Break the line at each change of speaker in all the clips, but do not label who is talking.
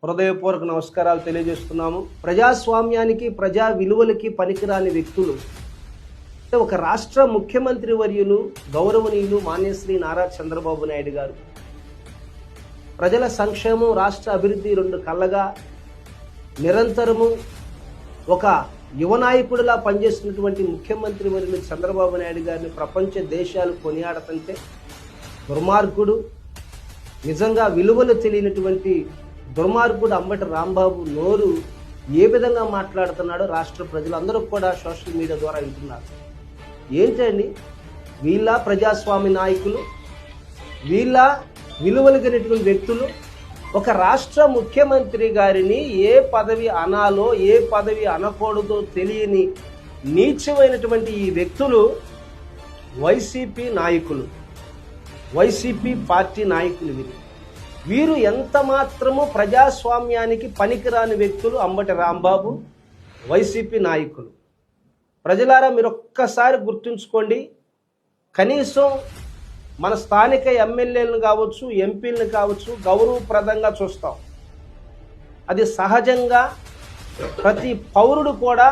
హృదయపూర్వక నమస్కారాలు తెలియజేస్తున్నాము. ప్రజాస్వామ్యానికి ప్రజా విలువలకి పనికిరాని వ్యక్తులు ఒక రాష్ట్ర ముఖ్యమంత్రి వర్యులు గౌరవనీయులు మాన్యశ్రీ నారా చంద్రబాబు నాయుడు గారు ప్రజల సంక్షేమం రాష్ట్ర అభివృద్ధి రెండు కళ్ళగా నిరంతరము ఒక యువ నాయకుడిలా పనిచేస్తున్నటువంటి ముఖ్యమంత్రి వర్యులు చంద్రబాబు నాయుడు గారిని ప్రపంచ దేశాలు కొనియాడుతుంటే దుర్మార్గుడు, నిజంగా విలువలు తెలియనటువంటి దుర్మార్గుడు అంబటి రాంబాబు నోరు ఏ విధంగా మాట్లాడుతున్నాడో రాష్ట్ర ప్రజలందరూ కూడా సోషల్ మీడియా ద్వారా వింటున్నారు. ఏంటండి వీళ్ళ ప్రజాస్వామ్య నాయకులు, వీళ్ళ విలువలు కలిగినటువంటి వ్యక్తులు ఒక రాష్ట్ర ముఖ్యమంత్రి గారిని ఏ పదవి అనాలో ఏ పదవి అనకూడదో తెలియని నీచమైనటువంటి ఈ వ్యక్తులు వైసీపీ నాయకులు, వైసీపీ పార్టీ నాయకులు. వీరు ఎంత మాత్రము ప్రజాస్వామ్యానికి పనికిరాని వ్యక్తులు అంబటి రాంబాబు, వైసీపీ నాయకులు. ప్రజలారా మీరు ఒక్కసారి గుర్తుంచుకోండి. కనీసం మన స్థానిక ఎమ్మెల్యేలను కావచ్చు, ఎంపీలను కావచ్చు గౌరవప్రదంగా చూస్తాం. అది సహజంగా ప్రతి పౌరుడు కూడా,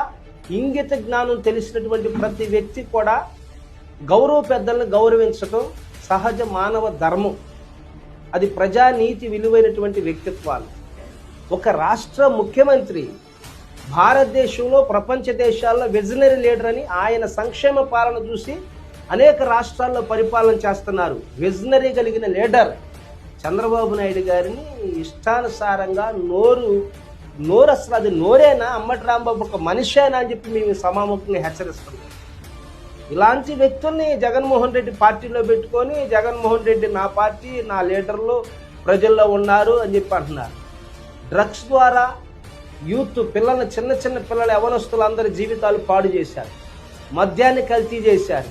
ఇంగిత జ్ఞానం తెలిసినటువంటి ప్రతి వ్యక్తి కూడా గౌరవ పెద్దలను గౌరవించడం సహజ మానవ ధర్మం. అది ప్రజానీతి విలువైనటువంటి వ్యక్తిత్వాలు. ఒక రాష్ట్ర ముఖ్యమంత్రి భారతదేశంలో ప్రపంచ దేశాల్లో విజనరీ లీడర్ అని ఆయన సంక్షేమ పాలన చూసి అనేక రాష్ట్రాల్లో పరిపాలన చేస్తున్నారు. విజనరీ కలిగిన లీడర్ చంద్రబాబు నాయుడు గారిని ఇష్టానుసారంగా నోరు అసలు అది నోరేనా, అంబటి రాంబాబు ఒక మనిషేనా అని చెప్పి మేము సమాముఖంగా హెచ్చరిస్తున్నాం. ఇలాంటి వ్యక్తుల్ని జగన్మోహన్ రెడ్డి పార్టీలో పెట్టుకొని జగన్మోహన్ రెడ్డి నా పార్టీ నా లీడర్లు ప్రజల్లో ఉన్నారు అని చెప్పి అంటున్నారు. డ్రగ్స్ ద్వారా యూత్ పిల్లల్ని, చిన్న చిన్న పిల్లల యవనస్తులందరి జీవితాలు పాడు చేశారు. మద్యాన్ని కల్తీ చేశారు.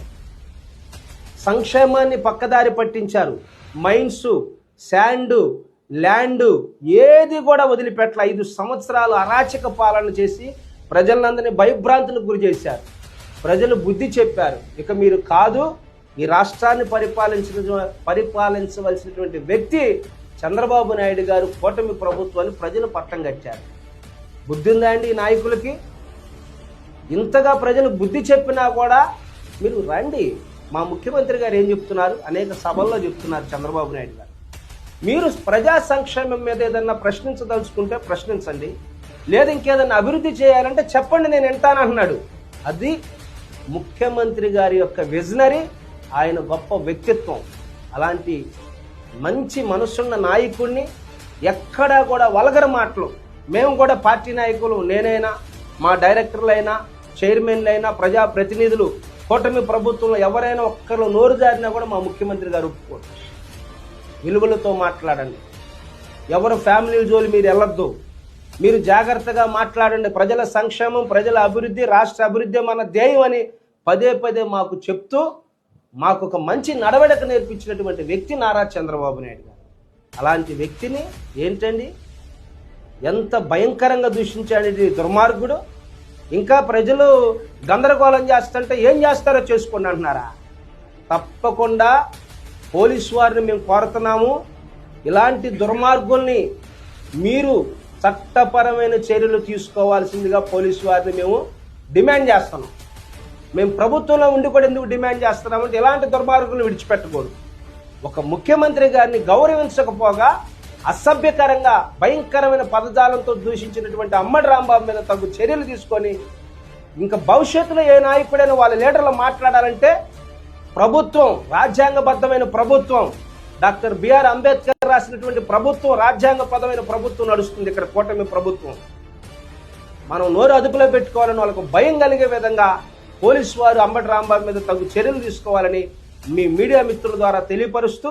సంక్షేమాన్ని పక్కదారి పట్టించారు. మైన్స్, శాండు, ల్యాండు ఏది కూడా వదిలిపెట్ల 5 సంవత్సరాలు అరాచక పాలన చేసి ప్రజలందరినీ భయభ్రాంతులకు గురి చేశారు. ప్రజలు బుద్ధి చెప్పారు. ఇక మీరు కాదు, ఈ రాష్ట్రాన్ని పరిపాలించవలసినటువంటి వ్యక్తి చంద్రబాబు నాయుడు గారు, కూటమి ప్రభుత్వాన్ని ప్రజలు పట్టం కట్టారు. బుద్ధి ఉందా అండి ఈ నాయకులకి? ఇంతగా ప్రజలు బుద్ధి చెప్పినా కూడా మీరు రండి. మా ముఖ్యమంత్రి గారు ఏం చెప్తున్నారు, అనేక సభల్లో చెప్తున్నారు చంద్రబాబు నాయుడు గారు. మీరు ప్రజా సంక్షేమం మీద ఏదన్నా ప్రశ్నించదలుచుకుంటే ప్రశ్నించండి, లేదా ఇంకేదన్నా అభివృద్ధి చేయాలంటే చెప్పండి, నేను వింటానంటున్నాడు. అది ముఖ్యమంత్రి గారి యొక్క విజనరీ, ఆయన గొప్ప వ్యక్తిత్వం. అలాంటి మంచి మనసున్న నాయకుడిని ఎక్కడా కూడా వల్గర్ మాటలు, మేము కూడా పార్టీ నాయకులు, నేనైనా మా డైరెక్టర్లైనా చైర్మన్లైనా ప్రజాప్రతినిధులు కూటమి ప్రభుత్వంలో ఎవరైనా ఒక్కరు నోరు జారినా కూడా మా ముఖ్యమంత్రి గారు ఒప్పుకోరు. విలువలతో మాట్లాడండి. ఎవరు ఫ్యామిలీ జోలి మీరు వెళ్ళొద్దు. మీరు జాగ్రత్తగా మాట్లాడండి. ప్రజల సంక్షేమం, ప్రజల అభివృద్ధి, రాష్ట్ర అభివృద్ధి మన ధ్యేయం అని పదే పదే మాకు చెప్తూ మాకు ఒక మంచి నడవడిక నేర్పించినటువంటి వ్యక్తి నారా చంద్రబాబు నాయుడు గారు. అలాంటి వ్యక్తిని ఏంటండి ఎంత భయంకరంగా దూషించాడు దుర్మార్గుడు. ఇంకా ప్రజలు గందరగోళం చేస్తుంటే ఏం చేస్తారో చేసుకోండి అంటున్నారా? తప్పకుండా పోలీసు వారిని మేము కోరుతున్నాము. ఇలాంటి దుర్మార్గుల్ని మీరు చట్టపరమైన చర్యలు తీసుకోవాల్సిందిగా పోలీసు వారిని మేము డిమాండ్ చేస్తున్నాం. మేము ప్రభుత్వంలో ఉండి కూడా ఎందుకు డిమాండ్ చేస్తున్నామంటే ఇలాంటి దుర్మార్గులను విడిచిపెట్టకూడదు. ఒక ముఖ్యమంత్రి గారిని గౌరవించకపోగా అసభ్యకరంగా భయంకరమైన పదజాలంతో దూషించినటువంటి అంబటి రాంబాబు మీద తగు చర్యలు తీసుకొని ఇంకా భవిష్యత్తులో ఏ నాయకుడైనా వాళ్ళ లీడర్లు మాట్లాడాలంటే ప్రభుత్వం, రాజ్యాంగబద్ధమైన ప్రభుత్వం, డాక్టర్ బిఆర్ అంబేద్కర్ రాసినటువంటి ప్రభుత్వం, రాజ్యాంగబద్ధమైన ప్రభుత్వం నడుస్తుంది ఇక్కడ కూటమి ప్రభుత్వం. మనం నోరు అదుపులో పెట్టుకోవాలని వాళ్ళకు భయం కలిగే విధంగా పోలీసు వారు అంబటి రాంబాబు మీద తగు చర్యలు తీసుకోవాలని మీ మీడియా మిత్రుల ద్వారా తెలియపరుస్తూ